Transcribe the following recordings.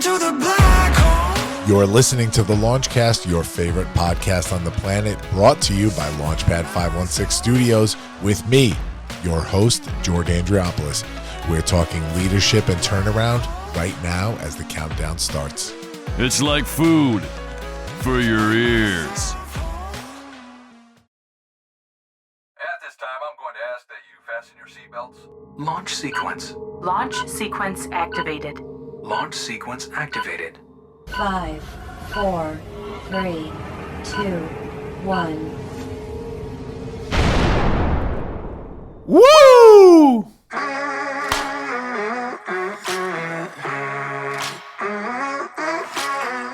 into the black hole. You're listening to the Launchcast, your favorite podcast on the planet, brought to you by Launchpad 516 Studios with me, your host, George Andriopoulos. We're talking leadership and turnaround right now as the countdown starts. It's like food for your ears. At this time, I'm going to ask that you fasten your seatbelts. Launch sequence. Launch sequence activated. Launch sequence activated. 5, 4, 3, 2, 1. Woo!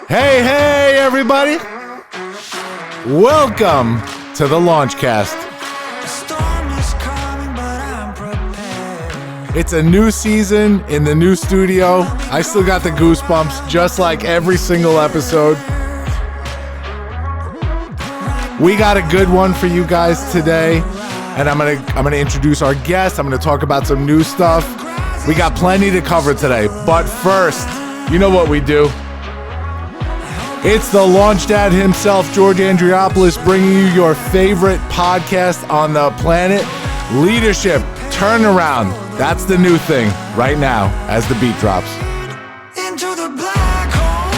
Hey, everybody. Welcome to the Launchcast. The storm is coming, but I'm prepared. It's a new season in the new studio. I still got the goosebumps, just like every single episode. We got a good one for you guys today, and I'm gonna introduce our guest. I'm gonna talk about some new stuff. We got plenty to cover today, but first, you know what we do. It's the LaunchDad himself, George Andriopoulos, bringing you your favorite podcast on the planet, Leadership Turnaround. That's the new thing right now as the beat drops. Into the black hole.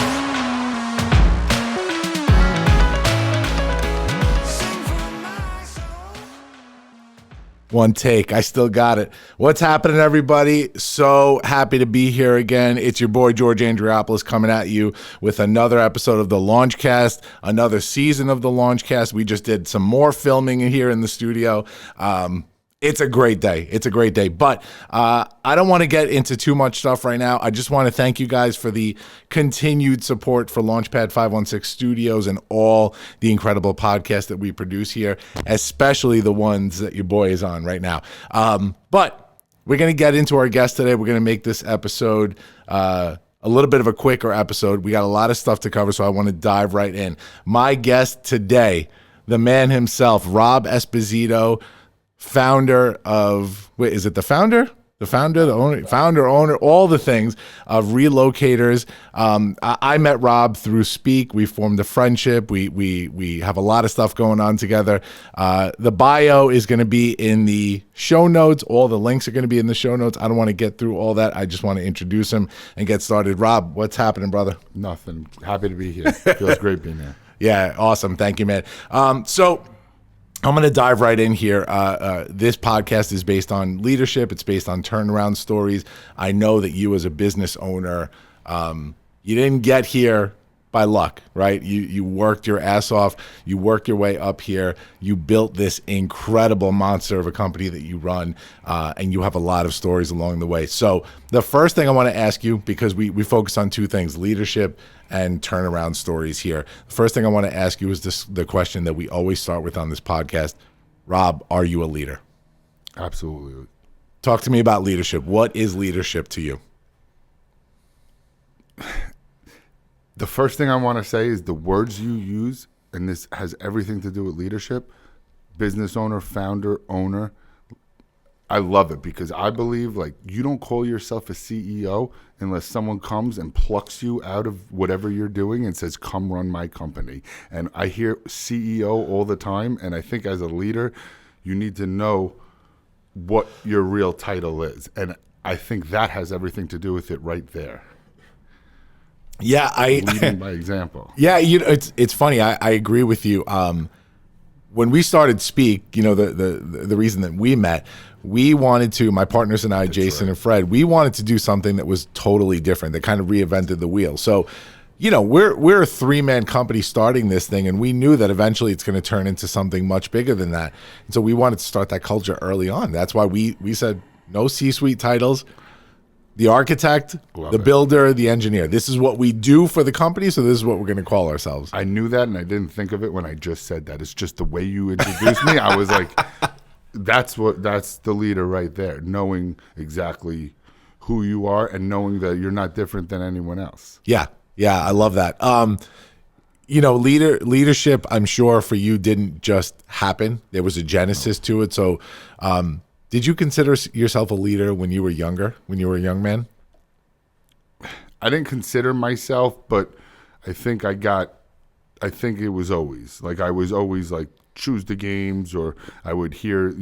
Sing for my soul. One take. I still got it. What's happening, everybody? So happy to be here again. It's your boy, George Andriopoulos, coming at you with another episode of the Launchcast, another season of the Launchcast. We just did some more filming here in the studio. It's a great day. It's a great day. But I don't want to get into too much stuff right now. I just want to thank you guys for the continued support for Launchpad 516 Studios and all the incredible podcasts that we produce here, especially the ones that your boy is on right now. But we're going to get into our guest today. We're going to make this episode a little bit of a quicker episode. We got a lot of stuff to cover, so I want to dive right in. My guest today, the man himself, Rob Esposito, founder of, is it the founder? The founder, the owner, owner, all the things of Relocators. I met Rob through Speak. We formed a friendship. We have a lot of stuff going on together. The bio is going to be in the show notes. All the links are going to be in the show notes. I don't want to get through all that. I just want to introduce him and get started. Rob, what's happening, brother? Nothing. Happy to be here. Feels great being here. Yeah, awesome. Thank you, man. So I'm going to dive right in here. This podcast is based on leadership. It's based on turnaround stories. I know that you as a business owner, you didn't get here by luck, right? You worked your ass off. You worked your way up here. You built this incredible monster of a company that you run, and you have a lot of stories along the way. So the first thing I want to ask you, because we focus on two things, leadership and turnaround stories here. The first thing I want to ask you is the question that we always start with on this podcast. Rob, are you a leader? Absolutely. Talk to me about leadership. What is leadership to you? The first thing I want to say is the words you use, and this has everything to do with leadership, business owner, founder, owner. I love it because I believe like you don't call yourself a CEO unless someone comes and plucks you out of whatever you're doing and says, come run my company. And I hear CEO all the time. And I think as a leader, you need to know what your real title is. And I think that has everything to do with it right there. Yeah, leading by example. Yeah, it's funny. I agree with you. When we started Speak, the reason that we met, we wanted to, my partners and I, Jason and Fred, we wanted to do something that was totally different, that kind of reinvented the wheel. So, we're a three-man company starting this thing, and we knew that eventually it's going to turn into something much bigger than that. And so we wanted to start that culture early on. That's why we said no C-suite titles. The architect, builder, the engineer. This is what we do for the company, so this is what we're going to call ourselves. I knew that, and I didn't think of it when I just said that. It's just the way you introduced me. I was like, that's the leader right there, knowing exactly who you are and knowing that you're not different than anyone else. Yeah, I love that. Leadership, I'm sure for you didn't just happen. There was a genesis to it. So did you consider yourself a leader when you were younger, when you were a young man? I didn't consider myself, but I think it was always like I was always like choose the games, or I would hear,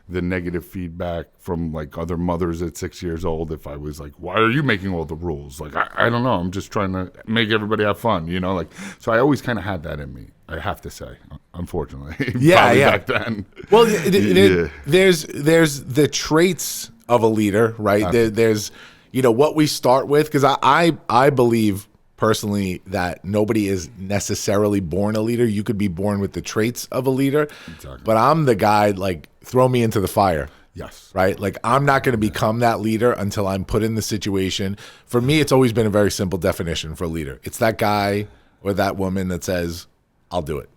the negative feedback from like other mothers at 6 years old if I was like, why are you making all the rules? Like, I don't know. I'm just trying to make everybody have fun, like, so I always kind of had that in me, I have to say, unfortunately. Yeah. Back then. Well, there's the traits of a leader, right? There's, what we start with, because I believe personally that nobody is necessarily born a leader. You could be born with the traits of a leader, exactly. But I'm the guy, like, throw me into the fire. Yes. Right? Like, I'm not going to become that leader until I'm put in the situation. For me, it's always been a very simple definition for a leader. It's that guy or that woman that says, I'll do it.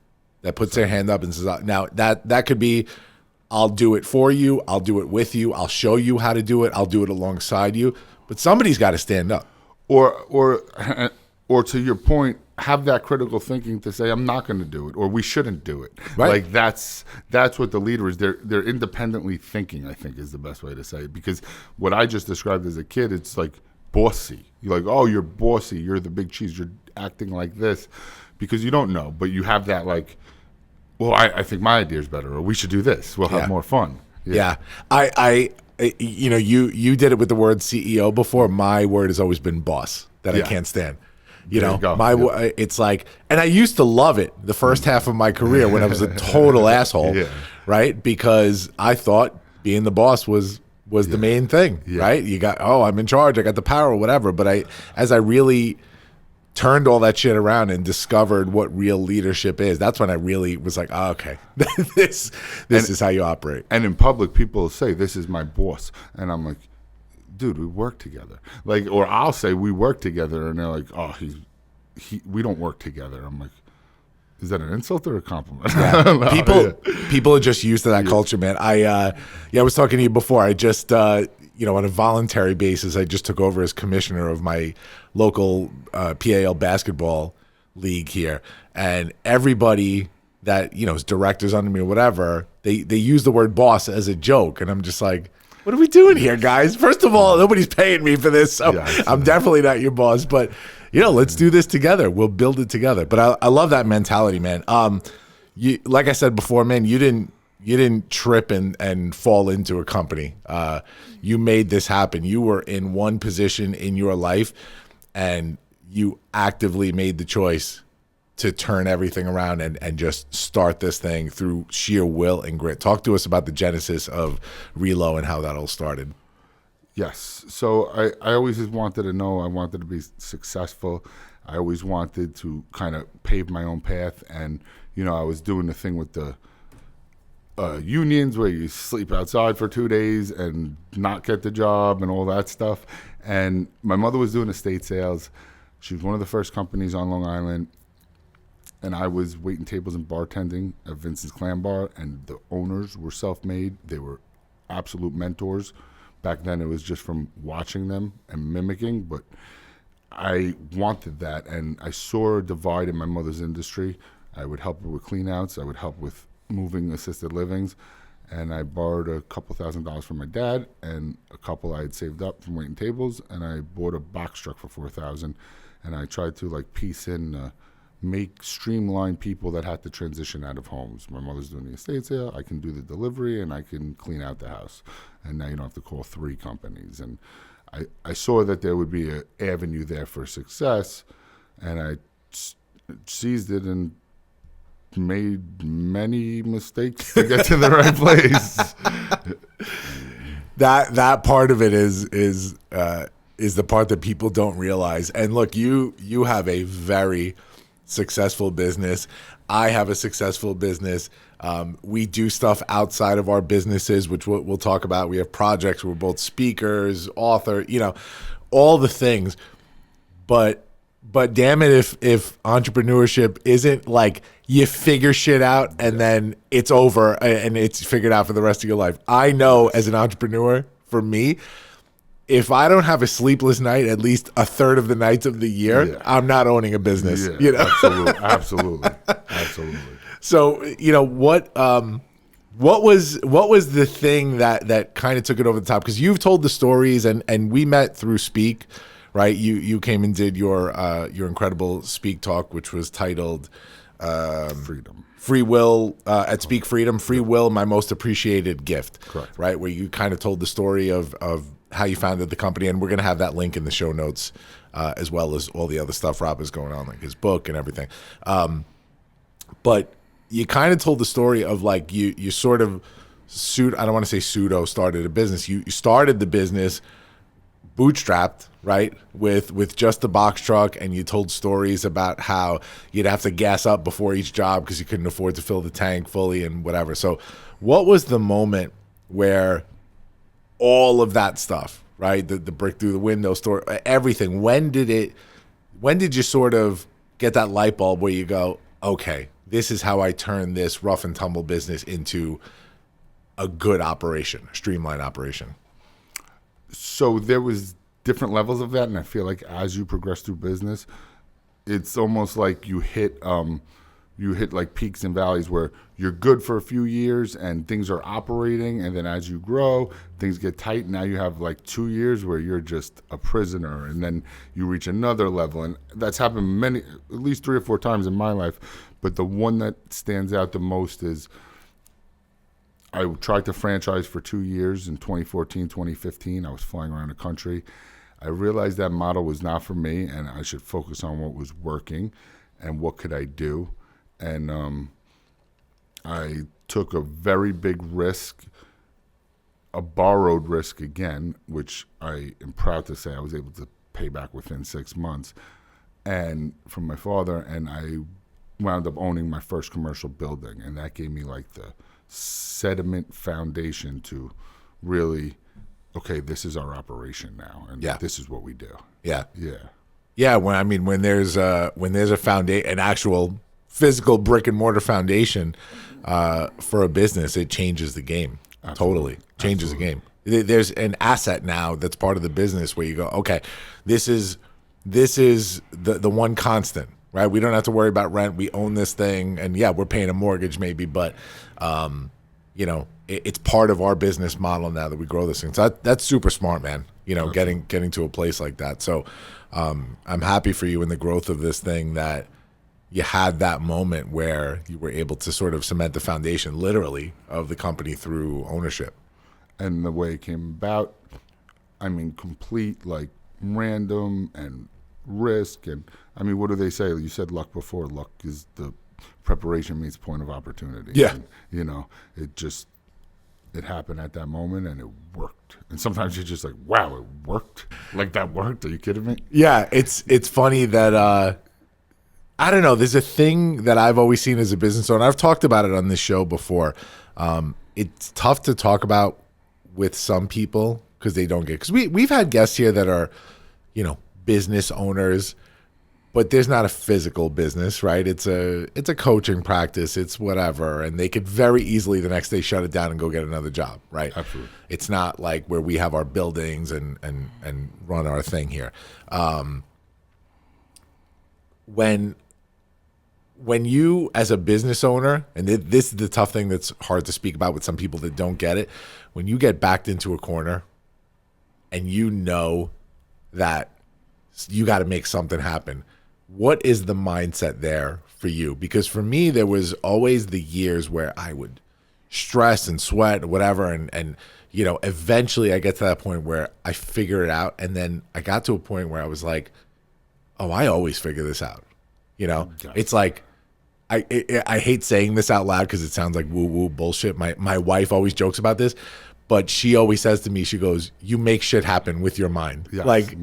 That puts their hand up and says, now that could be, I'll do it for you. I'll do it with you. I'll show you how to do it. I'll do it alongside you. But somebody's got to stand up. Or to your point, have that critical thinking to say, I'm not going to do it, or we shouldn't do it. Right. Like that's what the leader is. They're independently thinking, I think, is the best way to say it. Because what I just described as a kid, it's like bossy. You're like, oh, you're bossy. You're the big cheese. You're acting like this because you don't know. But you have that like, well, I think my idea is better, or we should do this. We'll have more fun. Yeah. You did it with the word CEO before. My word has always been boss that I can't stand. It's like, and I used to love it the first half of my career when I was a total asshole, right? Because I thought being the boss was the main thing, right? You got, I'm in charge, I got the power, or whatever. But as I really turned all that shit around and discovered what real leadership is, that's when I really was like, okay, this is how you operate. And in public, people say, this is my boss. And I'm like, dude, we work together. Like, or I'll say we work together, and they're like, oh, we don't work together. I'm like, is that an insult or a compliment? Yeah. People are just used to that culture, man. I was talking to you before. I just, on a voluntary basis, I just took over as commissioner of my local PAL basketball league here, and everybody that is directors under me or whatever, they use the word boss as a joke, and I'm just like, what are we doing here, guys? First of all, nobody's paying me for this, so I'm definitely not your boss. But let's do this together. We'll build it together. But I love that mentality, man. You, like I said before, man, you didn't trip and fall into a company. You made this happen. You were in one position in your life, and you actively made the choice to turn everything around and just start this thing through sheer will and grit. Talk to us about the genesis of Relo and how that all started. Yes. So I always just wanted to know, I wanted to be successful. I always wanted to kind of pave my own path. And, I was doing the thing with the unions where you sleep outside for 2 days and not get the job and all that stuff. And my mother was doing estate sales. She was one of the first companies on Long Island. And I was waiting tables and bartending at Vincent's Clam Bar, and the owners were self-made. They were absolute mentors. Back then, it was just from watching them and mimicking, but I wanted that, and I saw a divide in my mother's industry. I would help her with cleanouts. I would help with moving assisted livings, and I borrowed a couple $1,000s from my dad and a couple I had saved up from waiting tables, and I bought a box truck for $4,000, and I tried to piece in streamline people that had to transition out of homes. My mother's doing the estate sale. I can do the delivery, and I can clean out the house. And now you don't have to call 3 companies. And I saw that there would be an avenue there for success, and I seized it and made many mistakes to get to the right place. That part of it is the part that people don't realize. And look, you have a very successful business. I have a successful business. We do stuff outside of our businesses, which we'll talk about. We have projects. We're both speakers, author, all the things. But damn it, if entrepreneurship isn't like you figure shit out and then it's over and it's figured out for the rest of your life. I know as an entrepreneur, for me, if I don't have a sleepless night at least a third of the nights of the year, I'm not owning a business. Absolutely. So, what was the thing that kind of took it over the top? Because you've told the stories, and we met through Speak, right? You came and did your incredible Speak Talk, which was titled Freedom. Free Will at Speak Freedom. Free Will, my most appreciated gift. Correct. Right, where you kind of told the story of how you founded the company, and we're going to have that link in the show notes, as well as all the other stuff Rob is going on, like his book and everything. But you kind of told the story of like you sort of I don't want to say pseudo started a business. You started the business bootstrapped, right, with just the box truck, and you told stories about how you'd have to gas up before each job because you couldn't afford to fill the tank fully and whatever. So what was the moment where all of that stuff, right, the brick through the window story, everything, when did you sort of get that light bulb where you go, okay, this is how I turn this rough and tumble business into a good operation, a streamlined operation? So there was different levels of that, and I feel like as you progress through business, it's almost like you hit like peaks and valleys where you're good for a few years and things are operating, and then as you grow, things get tight. Now you have like 2 years where you're just a prisoner, and then you reach another level, and that's happened at least 3 or 4 times in my life. But the one that stands out the most is I tried to franchise for 2 years in 2014, 2015. I was flying around the country. I realized that model was not for me, and I should focus on what was working and what could I do. And I took a very big risk, a borrowed risk again, which I am proud to say I was able to pay back within 6 months, and from my father, and I wound up owning my first commercial building, and that gave me like the sediment foundation to really, okay, this is our operation now, and this is what we do. Yeah. When there's a foundation, an actual physical brick and mortar foundation for a business, it changes the game. Absolutely. Totally changes the game. There's an asset now that's part of the business where you go, okay, this is the one constant. Right, we don't have to worry about rent. We own this thing, and we're paying a mortgage maybe, but it's part of our business model now that we grow this thing. So that's super smart, man. Getting to a place like that. So I'm happy for you in the growth of this thing that you had that moment where you were able to sort of cement the foundation, literally, of the company through ownership. And the way it came about, I mean, complete like random and risk, and I mean, what do they say? You said luck before. Luck is the preparation meets point of opportunity. Yeah. And, it happened at that moment, and it worked. And sometimes you're just like, wow, it worked. Like, that worked? Are you kidding me? Yeah, it's funny that I don't know. There's a thing that I've always seen as a business owner. I've talked about it on this show before. It's tough to talk about with some people because they don't get. Because we've had guests here that are, business owners, but there's not a physical business, right? It's a coaching practice. It's whatever, and they could very easily the next day shut it down and go get another job, right? Absolutely. It's not like where we have our buildings and run our thing here. When you, as a business owner, and this is the tough thing that's hard to speak about with some people that don't get it, when you get backed into a corner and you know that you got to make something happen, what is the mindset there for you? Because for me, there was always the years where I would stress and sweat and whatever, and eventually I get to that point where I figure it out, and then I got to a point where I was like, oh, I always figure this out. It's like, I hate saying this out loud because it sounds like woo-woo bullshit. My wife always jokes about this, but she always says to me, she goes, you make shit happen with your mind. Yes, like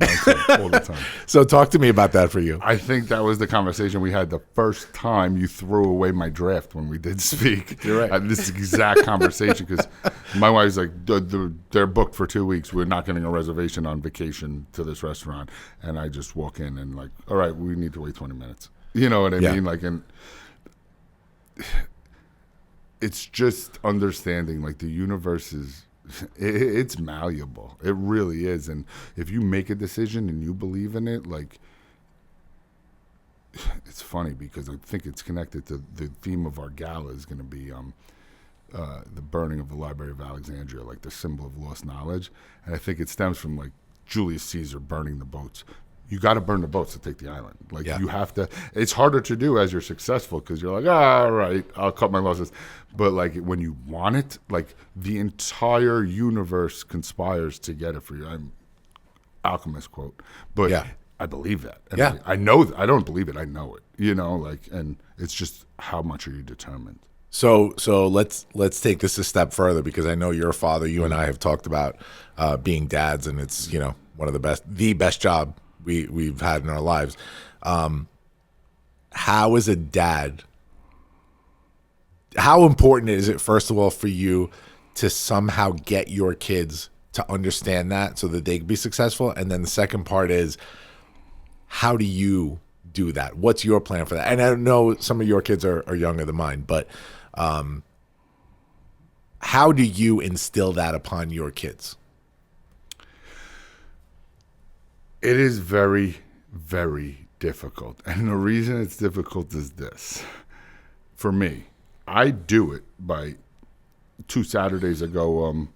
all the time. So talk to me about that for you. I think that was the conversation we had the first time you threw away my draft when we did speak. You're right. This is the exact conversation because my wife's like, they're booked for 2 weeks. We're not getting a reservation on vacation to this restaurant. And I just walk in and like, all right, we need to wait 20 minutes. You know what I mean? Like, and it's just understanding like the universe is, it's malleable. It really is. And if you make a decision and you believe in it, like, it's funny because I think it's connected to the theme of our gala is going to be the burning of the Library of Alexandria, like the symbol of lost knowledge. And I think it stems from like Julius Caesar burning the boats. You got to burn the boats to take the island. Like Yeah. you have to. It's harder to do as you're successful because you're like, all right, I'll cut my losses. But like when you want it, like the entire universe conspires to get it for you. I'm Alchemist quote, but Yeah. I believe that. And Yeah. I know. I don't believe it. I know it. You know, like, and it's just how much are you determined. So let's take this a step further, because I know you're a father. You and I have talked about being dads, and it's, you know, one of the best job we've had in our lives. How is a dad? How important is it, first of all, for you to somehow get your kids to understand that so that they can be successful? And then the second part is, how do you do that? What's your plan for that? And I know some of your kids are younger than mine, but how do you instill that upon your kids? It is very, very difficult. And the reason it's difficult is this. For me, I do it by 2 Saturdays ago,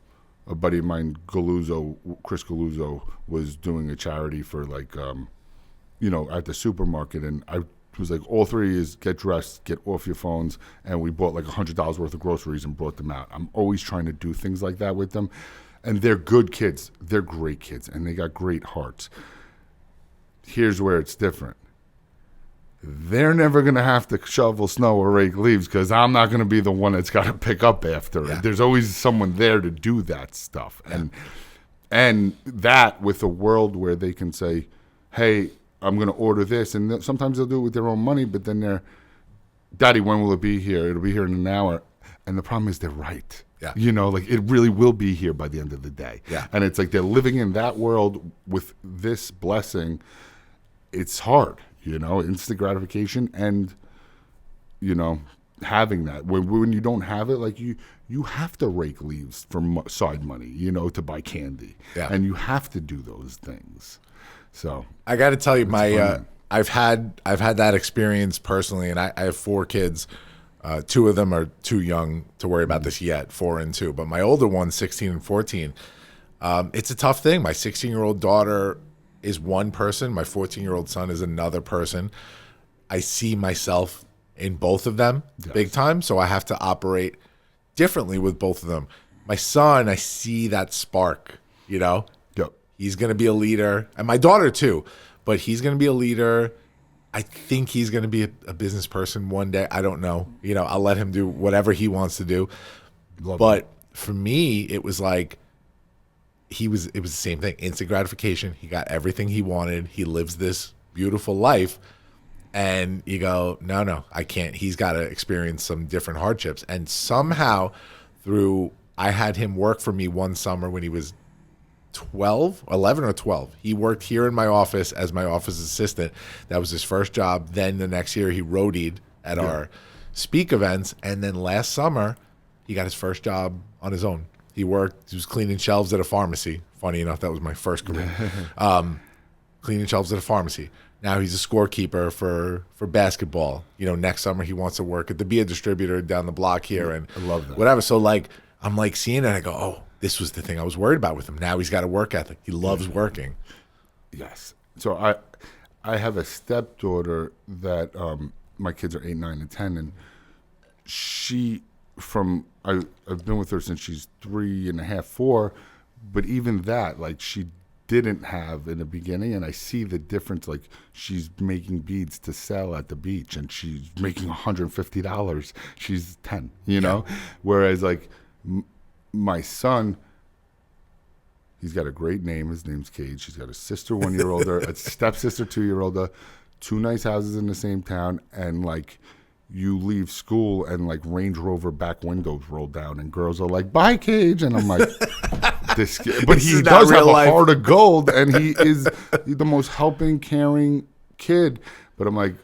a buddy of mine, Chris Galuzzo, was doing a charity for like, at the supermarket. And I was like, all three is get dressed, get off your phones. And we bought like $100 worth of groceries and brought them out. I'm always trying to do things like that with them. And they're good kids. They're great kids. And they got great hearts. Here's where it's different. They're never going to have to shovel snow or rake leaves because I'm not going to be the one that's got to pick up after it. There's always someone there to do that stuff. Yeah. And that with a world where they can say, hey, I'm going to order this. And sometimes they'll do it with their own money, but then they're, Daddy, when will it be here? It'll be here in an hour. And the problem is they're right. Yeah. You know, like it really will be here by the end of the day. Yeah. And it's like they're living in that world with this blessing. It's hard, instant gratification and, having that. When you don't have it, like you have to rake leaves for side money, to buy candy. Yeah. And you have to do those things. So I got to tell you, I've had that experience personally, and I have 4 kids. 2 of them are too young to worry about this yet, 4 and 2. But my older one, 16 and 14, it's a tough thing. My 16-year-old daughter is one person. My 14-year-old son is another person. I see myself in both of them big time, so I have to operate differently with both of them. My son, I see that spark, Yep. He's going to be a leader, and my daughter too, but he's going to be a leader. I think he's going to be a business person one day. I don't know. I'll let him do whatever he wants to do. But for me, it was like, it was the same thing. Instant gratification. He got everything he wanted. He lives this beautiful life. And you go, no, I can't. He's got to experience some different hardships. And somehow I had him work for me one summer when he was 11 or 12. He worked here in my office as my office assistant. That was his first job. Then the next year he roadied at our speak events. And then last summer he got his first job on his own. He was cleaning shelves at a pharmacy. Funny enough, that was my first career. Cleaning shelves at a pharmacy. Now he's a scorekeeper for basketball. Next summer he wants to work at the beer distributor down the block here. And I love that. Whatever. So I'm seeing it and I go, oh, this was the thing I was worried about with him. Now he's got a work ethic. He loves working. Yes. So I have a stepdaughter that my kids are 8, 9, and 10, and I've been with her since she's 3.5, 4, but even that, like, she didn't have in the beginning, and I see the difference. Like, she's making beads to sell at the beach, and she's making $150. She's 10, Whereas like my son, he's got a great name. His name's Cage. He's got a sister 1 year older, a stepsister 2 year older, 2 nice houses in the same town, and like you leave school and like Range Rover back windows roll down and girls are like, bye, Cage. And I'm like, this kid. But he does have a heart of gold and he is the most helping, caring kid. But I'm like,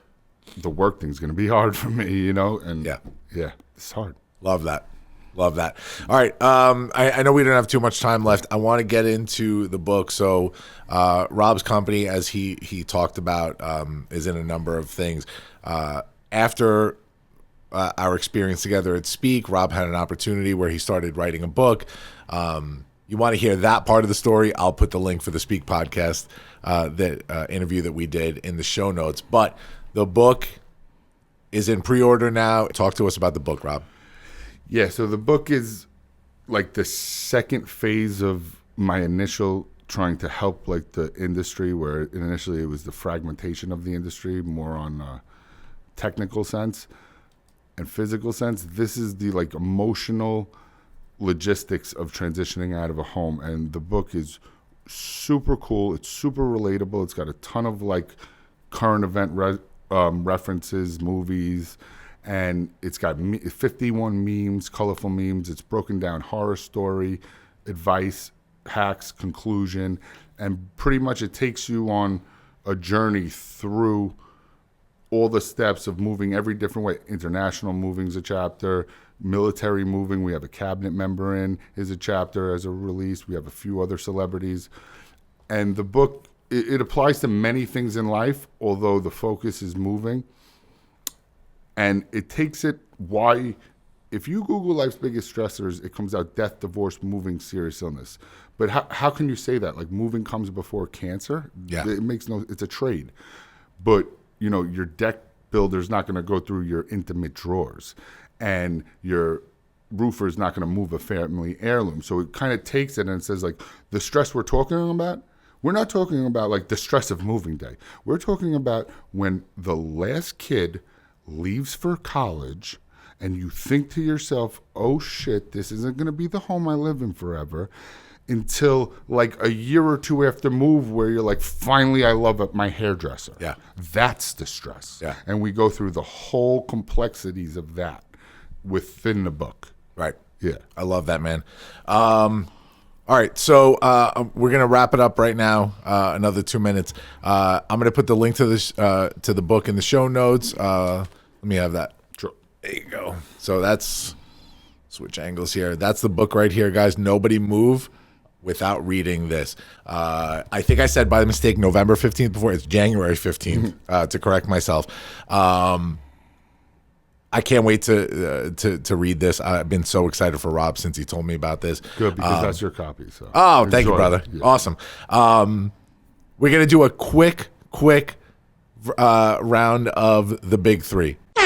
the work thing's going to be hard for me, And yeah, it's hard. Love that. Love that. All right. I know we don't have too much time left. I want to get into the book. So Rob's company, as he talked about, is in a number of things. After our experience together at Speak, Rob had an opportunity where he started writing a book. you want to hear that part of the story, I'll put the link for the Speak podcast, that interview that we did in the show notes. But the book is in pre-order now. Talk to us about the book, Rob. Yeah, so the book is like the second phase of my initial trying to help like the industry, where initially it was the fragmentation of the industry, more on a technical sense and physical sense. This is the like emotional logistics of transitioning out of a home, and the book is super cool. It's super relatable. It's got a ton of like current event references, movies, and it's got 51 memes, colorful memes. It's broken down horror story, advice, hacks, conclusion, and pretty much it takes you on a journey through all the steps of moving every different way. International moving's a chapter, military moving, we have a cabinet member in, is a chapter as a release. We have a few other celebrities. And the book, it applies to many things in life, although the focus is moving. And it takes it why, if you Google life's biggest stressors, it comes out death, divorce, moving, serious illness. But how can you say that? Like moving comes before cancer? Yeah. It makes no, it's a trade. But, you know, your deck builder's not going to go through your intimate drawers, and your roofer's not going to move a family heirloom. So it kind of takes it and it says, like, the stress we're talking about, we're not talking about like the stress of moving day. We're talking about when the last kid leaves for college and you think to yourself, oh shit, this isn't going to be the home I live in forever, until like a year or two after move, where you're like, finally I love my hairdresser. Yeah. That's the stress. Yeah. And we go through the whole complexities of that within the book. Right. Yeah. I love that, man. All right, so we're gonna wrap it up right now. Another 2 minutes. I'm gonna put the link to this to the book in the show notes. Let me have that. Sure. There you go. So that's, switch angles here. That's the book right here, guys. Nobody move without reading this. I think I said by mistake November 15th before. It's January 15th, to correct myself. I can't wait to read this. I've been so excited for Rob since he told me about this. Good, because that's your copy. So Oh, thank you, enjoy brother. it. Yeah. Awesome. We're going to do a quick round of the big three. The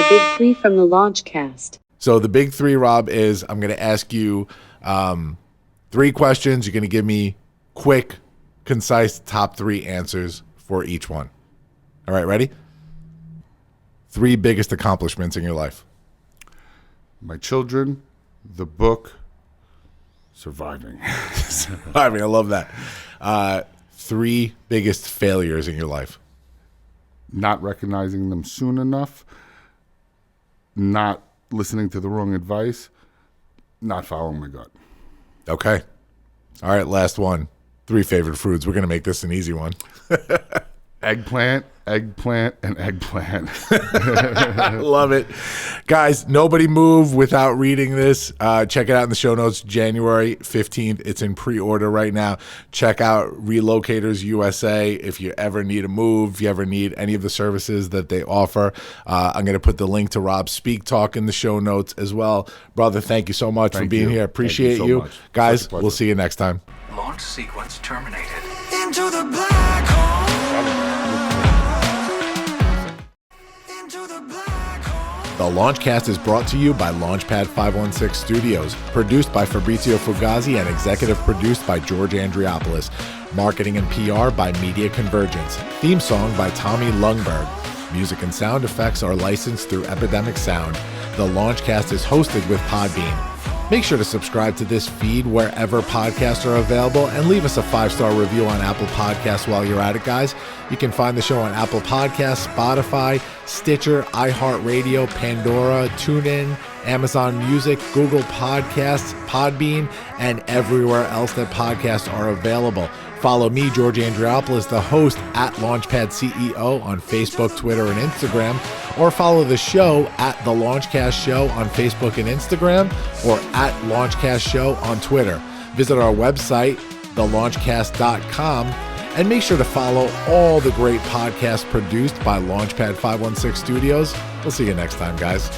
big three from the Launchcast. So the big three, Rob, is I'm going to ask you 3 questions. You're going to give me quick, concise top 3 answers for each one. All right, ready? 3 biggest accomplishments in your life. My children, the book, surviving. I mean, I love that. 3 biggest failures in your life. Not recognizing them soon enough, not listening to the wrong advice, not following my gut. Okay. All right, last one. 3 favorite foods. We're going to make this an easy one. Eggplant, and eggplant. Love it. Guys, nobody move without reading this. Check it out in the show notes, January 15th. It's in pre-order right now. Check out Relocators USA if you ever need a move, if you ever need any of the services that they offer. I'm going to put the link to Rob's Speak Talk in the show notes as well. Brother, thank you so much for being here. Appreciate you. Much. Guys, we'll see you next time. Launch sequence terminated. Into the black hole. Into the black hole. The Launchcast is brought to you by Launchpad 516 Studios, produced by Fabrizio Fugazi and executive produced by George Andriopoulos. Marketing and PR by Media Convergence. Theme song by Tommy Lungberg. Music and sound effects are licensed through Epidemic Sound. The Launchcast is hosted with Podbean. Make sure to subscribe to this feed wherever podcasts are available and leave us a 5-star review on Apple Podcasts while you're at it, guys. You can find the show on Apple Podcasts, Spotify, Stitcher, iHeartRadio, Pandora, TuneIn, Amazon Music, Google Podcasts, Podbean, and everywhere else that podcasts are available. Follow me, George Andriopoulos, the host, at Launchpad CEO on Facebook, Twitter, and Instagram, or follow the show at The Launchcast Show on Facebook and Instagram, or at Launchcast Show on Twitter. Visit our website, thelaunchcast.com, and make sure to follow all the great podcasts produced by Launchpad 516 Studios. We'll see you next time, guys.